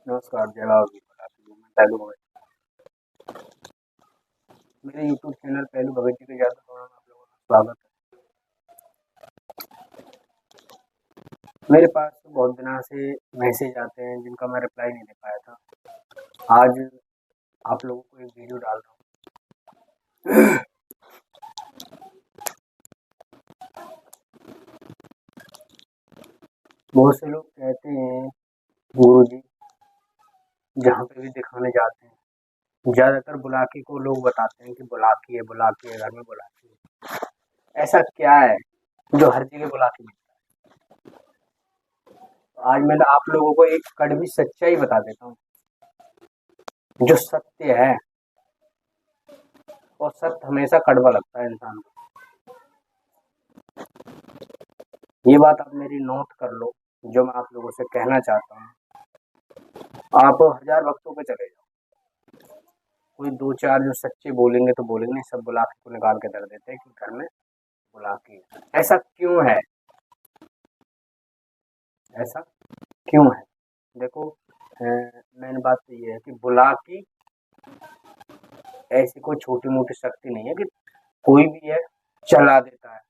नमस्कार, जय बाबा की मैं पहलू भगत। मेरे यूट्यूब चैनल पहलू भगत जी के ज़्यादा में आप लोगों का स्वागत है। मेरे पास बहुत दिनों से मैसेज आते हैं जिनका मैं रिप्लाई नहीं दे पाया था। आज आप लोगों को एक वीडियो डाल रहा हूँ। बहुत से लोग कहते हैं गुरु जी, जहाँ पे भी दिखाने जाते हैं ज़्यादातर बुलाकी को लोग बताते हैं कि बुलाकी है, बुलाकी है, घर में बुलाकी है। ऐसा क्या है जो हर जगह बुलाकी मिलती है? आज मैं आप लोगों को एक कड़वी सच्चाई बता देता हूँ जो सत्य है, और सत्य हमेशा कड़वा लगता है इंसान को। ये बात आप मेरी नोट कर लो, जो मैं आप लोगों से कहना चाहता हूँ। आप हजार वक्तों पे चले जाओ, कोई दो चार जो सच्चे बोलेंगे तो बोलेंगे, सब बुलाकी को निकाल के धर देते हैं कि घर में बुलाकी है। ऐसा क्यों है? ऐसा क्यों है? देखो, मेन बात तो ये है कि बुलाकी ऐसी कोई छोटी मोटी शक्ति नहीं है कि कोई भी है चला देता है।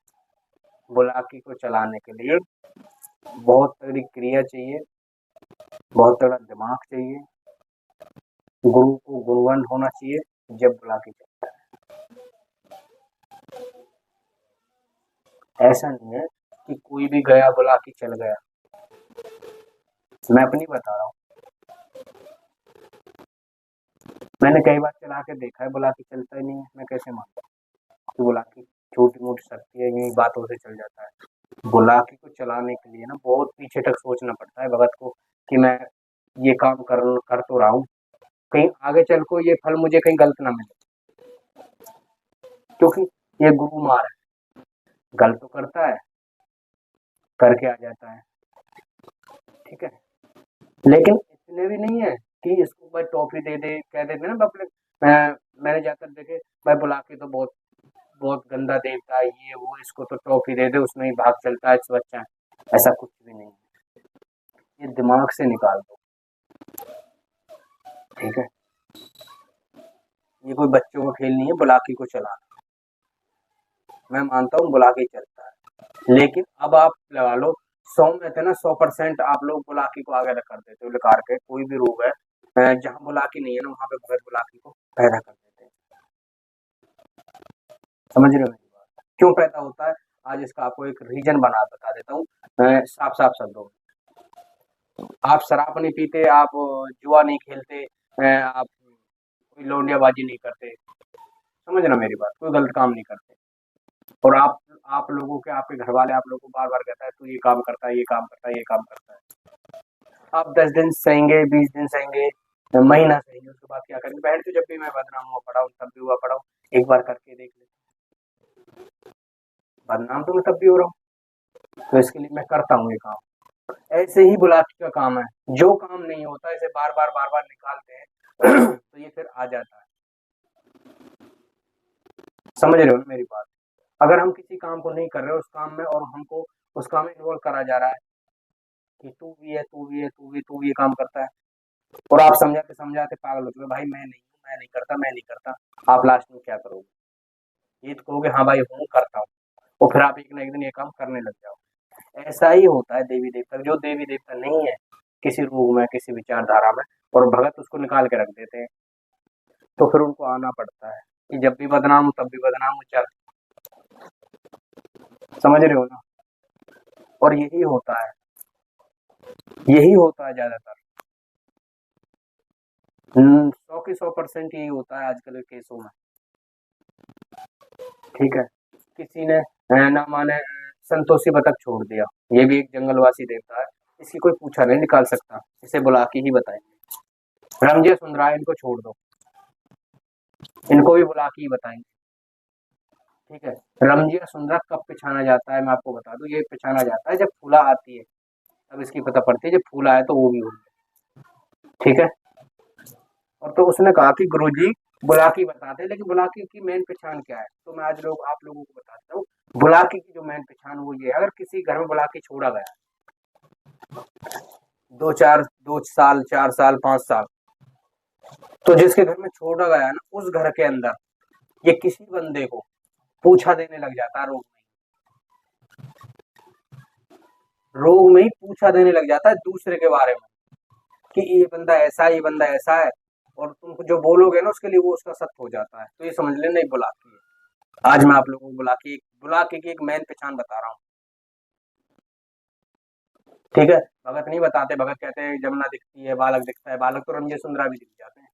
बुलाकी को चलाने के लिए बहुत तगड़ी क्रिया चाहिए, बहुत तगड़ा दिमाग चाहिए, गुरु को गुणवान होना चाहिए जब बुलाकी चलता है। ऐसा नहीं है कि कोई भी गया बुलाकी चल गया। मैं अपनी बता रहा हूँ, मैंने कई बार चला के देखा है, बुलाकी चलता ही नहीं है। मैं कैसे मानता हूँ कि बुलाकी छोटी मोटी शक्ति है, यूं बातों से चल जाता है? बुलाकी को चलाने के लिए ना बहुत पीछे तक सोचना पड़ता है भगत को कि मैं ये काम कर तो रहा हूँ, कहीं आगे चल को ये फल मुझे कहीं गलत ना मिले, क्योंकि ये गुरु मार है। गलत तो करता है, करके आ जाता है, ठीक है, लेकिन इतने भी नहीं है कि इसको भाई टॉफी दे दे, कह देते ना पब्लिक। मैंने जाकर देखे भाई, बुलाकी तो बहुत बहुत गंदा देवता है, ये वो, इसको तो टॉफी दे दे, उसमें ही भाग चलता है, इस बच्चा। ऐसा कुछ भी नहीं है, ये दिमाग से निकाल दो, ठीक है। ये कोई बच्चों का खेल नहीं है बुलाकी को चलाना। मैं मानता हूँ बुलाकी चलता है, लेकिन अब आप लगा लो 100 में थे ना, 100% आप लोग बुलाकी को आगे कर देते हो निकाल के। कोई भी रोग है, जहाँ बुलाकी नहीं है ना, वहाँ पे भगत बुलाकी को पैदा कर देते हैं। समझ रहे हो मेरी बात? क्यों पैदा होता है? आज इसका आपको एक रीजन बता देता हूँ, साफ साफ शब्दों में। आप शराब नहीं पीते, आप जुआ नहीं खेलते, आप कोई लौंडियाबाजी नहीं करते, समझ ना मेरी बात, कोई गलत काम नहीं करते, और आप लोगों के, आपके घर वाले आप लोगों को बार बार कहता है तू ये काम करता है, ये काम करता है, ये काम करता है। आप 10 दिन सहेंगे, 20 दिन सहेंगे, महीना सहेंगे, उसके बाद क्या करेंगे? बहन तो जब भी मैं बदनाम हुआ पड़ा हूँ, तब भी हुआ पड़ा हूँ, एक बार करके देख ले। बदनाम तो मैं तब भी हो रहा हूँ, तो इसके लिए मैं करता हूँ ये काम। ऐसे ही बुलाकी का काम है, जो काम नहीं होता इसे बार बार निकालते हैं तो ये फिर आ जाता है। समझ रहे हो ना मेरी बात? अगर हम किसी काम को नहीं कर रहे उस काम में, और हमको उस काम में इन्वॉल्व करा जा रहा है कि तू भी है, तू भी है, तू भी ये काम करता है, और आप समझाते समझाते पागल हो चुके, भाई मैं नहीं हूँ, मैं नहीं करता, मैं नहीं करता। आप लास्ट में क्या करोगे? ये तो कहोगे हाँ भाई हूँ, करता हूँ, और फिर आप एक ना एक दिन ये काम करने लग जाओ। ऐसा ही होता है देवी देवता। जो देवी देवता नहीं है किसी रूप में, किसी विचारधारा में, और भगत उसको निकाल के रख देते हैं, तो फिर उनको आना पड़ता है कि जब भी बदनाम हो तब भी बदनाम हो, चल। समझ रहे हो ना? और यही होता है ज्यादातर। 100 के 100% यही होता है आजकल के केसों में, ठीक है। किसी ने ना माने संतोषी बतख छोड़ दिया, ये भी एक जंगलवासी देवता है, इसकी कोई पूछा नहीं निकाल सकता, इसे बुला के ही बताएंगे। रमजिया सुंदराय इनको छोड़ दो, इनको भी बुला के ही बताएंगे, ठीक है। रमजिया सुंदरा कब पिछाना जाता है मैं आपको बता दूं, ये पिछाना जाता है जब फूला आती है, तब इसकी पता पड़ती है, जब फूला है तो वो भी हो, ठीक है। और तो उसने कहा कि गुरुजी बुलाकी बताते हैं, लेकिन बुलाकी की मेन पहचान क्या है? तो मैं आज आप लोगों को बताता हूँ। बुलाकी की जो मेन पहचान वो ये है, अगर किसी घर में बुलाकी छोड़ा गया, दो साल, 4 साल, 5 साल। तो जिसके घर में छोड़ा गया है ना, उस घर के अंदर ये किसी बंदे को पूछा देने लग जाता है, रोग में ही पूछा देने लग जाता है दूसरे के बारे में, कि ये बंदा ऐसा है, ये बंदा ऐसा है, और तुम जो बोलोगे ना उसके लिए वो उसका सत्य हो जाता है। तो ये समझ लेना, एक बुलाकी है। आज मैं आप लोगों को बुलाकी की एक मेन पहचान बता रहा हूँ। ठीक है, भगत नहीं बताते, भगत कहते हैं जमुना दिखती है, बालक दिखता है, बालक तो रंजे सुंदरा भी दिख जाते हैं।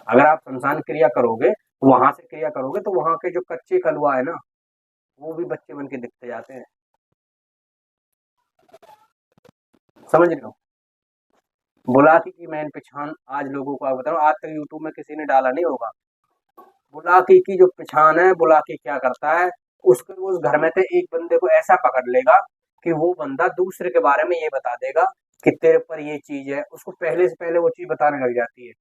अगर आप शमशान क्रिया करोगे, वहां से क्रिया करोगे, तो वहां के जो कच्चे कलुआ है ना, वो भी बच्चे बन के दिखते जाते हैं। समझ रहे हो? बुलाकी की मेन पहचान आज लोगों को आप बताऊं, आज तक यूट्यूब में किसी ने डाला नहीं होगा। बुलाकी की जो पहचान है, बुलाकी क्या करता है, उसको उस घर में से एक बंदे को ऐसा पकड़ लेगा कि वो बंदा दूसरे के बारे में ये बता देगा कि तेरे पर ये चीज है, उसको पहले से पहले वो चीज बताने लग जाती है।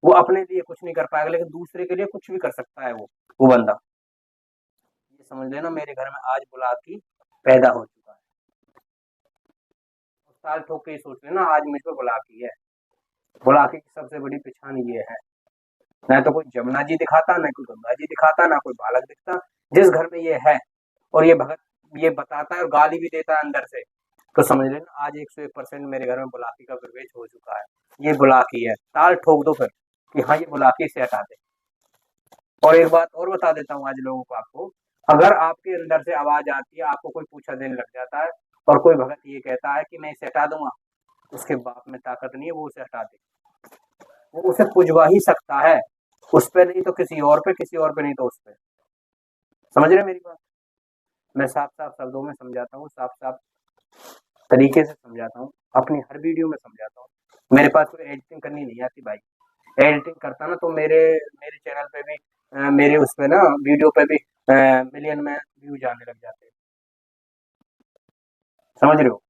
वो अपने लिए कुछ नहीं कर पाएगा, लेकिन दूसरे के लिए कुछ भी कर सकता है वो बंदा। ये समझ लेना, मेरे घर में आज बुलाकी पैदा हो चुका है। साल ठोक के सोच लेना, आज मुझ पर बुलाकी है। बुलाकी की सबसे बड़ी पहचान ये है, ना तो कोई जमुना जी दिखाता, ना कोई गंगा जी दिखाता, ना कोई बालक दिखता। जिस घर में ये है और ये भगत ये बताता है और गाली भी देता है अंदर से, तो समझ लेना आज 101% मेरे घर में बुलाकी का प्रवेश हो चुका है। ये बुलाकी है, ताल ठोक दो फिर कि हाँ ये बुलाकी से हटा दे। और एक बात और बता देता हूँ आज लोगों को, आपको अगर आपके अंदर से आवाज आती है, आपको कोई पूछा देने लग जाता है और कोई भगत ये कहता है कि मैं इसे हटा दूंगा, उसके बाप में ताकत नहीं है वो उसे हटा दे। वो उसे पुजवा ही सकता है, उस पे नहीं तो किसी और पे, किसी और पे नहीं तो उस पे। समझ रहे मेरी बात? मैं साफ साफ शब्दों में समझाता हूँ, साफ साफ तरीके से समझाता हूँ, अपनी हर वीडियो में समझाता हूँ। मेरे पास कोई एडिटिंग करनी नहीं आती भाई। एडिटिंग करता ना तो मेरे मेरे चैनल पे भी मेरे उस पे ना वीडियो पे भी मिलियन में व्यूज आने लग जाते हैं। समझ रहे हो?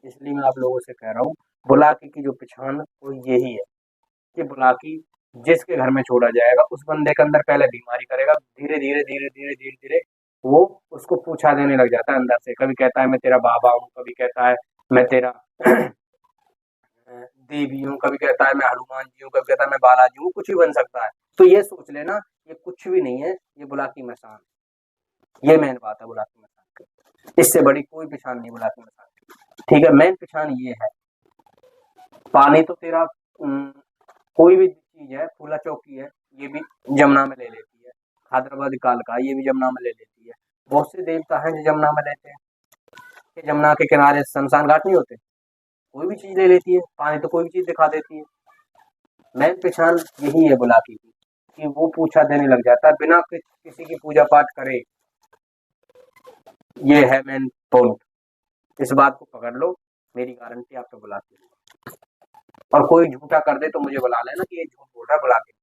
इसलिए मैं आप लोगों से कह रहा हूँ, बुलाकी की जो पहचान वो यही है कि बुलाकी जिसके घर में छोड़ा जाएगा, उस बंदे के अंदर पहले बीमारी करेगा, धीरे धीरे धीरे धीरे धीरे धीरे वो उसको पूछा देने लग जाता है अंदर से। कभी कहता है मैं तेरा बाबा हूँ, कभी कहता है मैं तेरा देवी हूँ, कभी कहता है मैं हनुमान जी हूँ, कभी कहता है मैं बालाजी हूँ, कुछ भी बन सकता है। तो ये सोच लेना, ये कुछ भी नहीं है, ये बुलाकी मसान। ये मेन बात है बुलाकी मसान की, इससे बड़ी कोई पहचान नहीं बुलाकी मसान की। ठीक है, मेन पहचान ये है। पानी तो तेरा कोई भी चीज है, फूला चौकी है, ये भी जमुना में ले लेती है। हैदराबाद कालका, ये भी जमुना में ले लेती है। बहुत से देवता हैं जो जमुना में लेते हैं, कि जमुना के किनारे शमशान घाट नहीं होते, कोई भी चीज ले लेती है, पानी तो कोई भी चीज दिखा देती है। मेन पहचान यही है बुलाकी की, कि वो पूछा देने लग जाता है बिना किसी की पूजा पाठ करे। ये है मेन पॉइंट, इस बात को पकड़ लो, मेरी गारंटी आप पे बुलाकी। और कोई झूठा कर दे तो मुझे बुला लेना कि ये झूठ बोल रहा है, बुला के।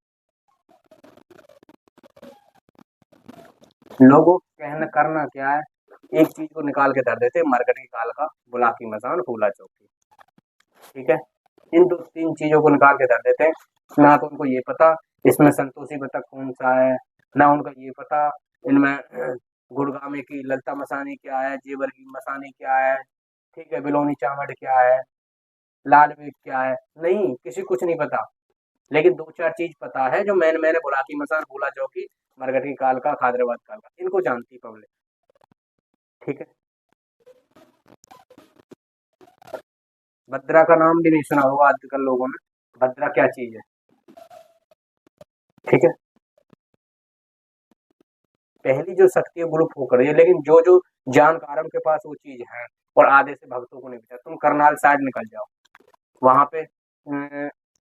लोगों कहना करना क्या है, एक चीज को निकाल के धर देते, मरकट की काल का, बुलाकी मसान, फूला चौकी। ठीक है, इन दो तीन चीजों को निकाल के धर देते हैं। ना तो उनको ये पता इसमें संतोषी बतख कौन सा है, ना उनको ये पता इनमें गुड़गामे की ललता मसानी क्या है, जेवर की मसानी क्या है, ठीक है, बिलोनी चावड़ क्या है, लाल मिर्च क्या है, नहीं किसी कुछ नहीं पता। लेकिन दो चार चीज पता है जो मैंने बुलाकी मसान, फूला चौकी, मरकट की काल का, खादराबाद काल का, इनको जानती पब्लिक। ठीक है, भद्रा का नाम भी नहीं सुना होगा आजकल लोगों ने, भद्रा क्या चीज है। ठीक है, पहली जो शक्ति है वो लुप्त होकर रही है, लेकिन जो जो जानकारों के पास वो चीज है और आधे से भक्तों को नहीं पता। तुम करनाल साइड निकल जाओ, वहां पे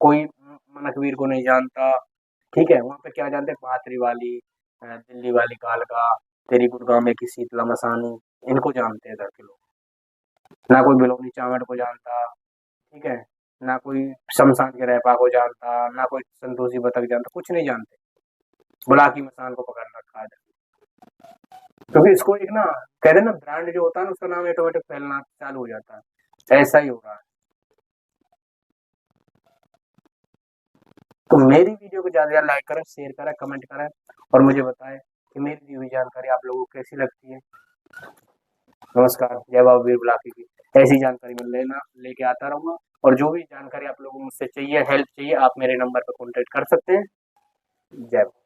कोई मनकवीर को नहीं जानता। ठीक है, वहां पे क्या जानते हैं, पाथरी वाली, दिल्ली वाली कालका, तेरी गुड़गांव की शीतला मसानी, इनको जानते हैं इधर के लोग। ना कोई बिलोनी चावड़ को जानता, ठीक है, ना कोई शमशान के रहपा को जानता, ना कोई संतोषी बतख जानता, कुछ नहीं जानते। बुलाकी मसान को पकड़ रखा है, क्योंकि इसको एक ना कह रहे ना ब्रांड जो होता है ना, उसका नाम ऑटोमेटिक फैलना चालू हो जाता है, ऐसा ही हो रहा है। तो मेरी वीडियो को ज्यादा से ज्यादा लाइक करें, शेयर करें, कमेंट करें और मुझे बताएं कि मेरी दी हुई जानकारी आप लोगों को कैसी लगती है। नमस्कार, जय बाबा वीर बुलाकी की। ऐसी जानकारी मैं लेके आता रहूंगा। और जो भी जानकारी आप लोगों को मुझसे चाहिए, हेल्प चाहिए, आप मेरे नंबर पर कॉन्टेक्ट कर सकते हैं। जय बाबा।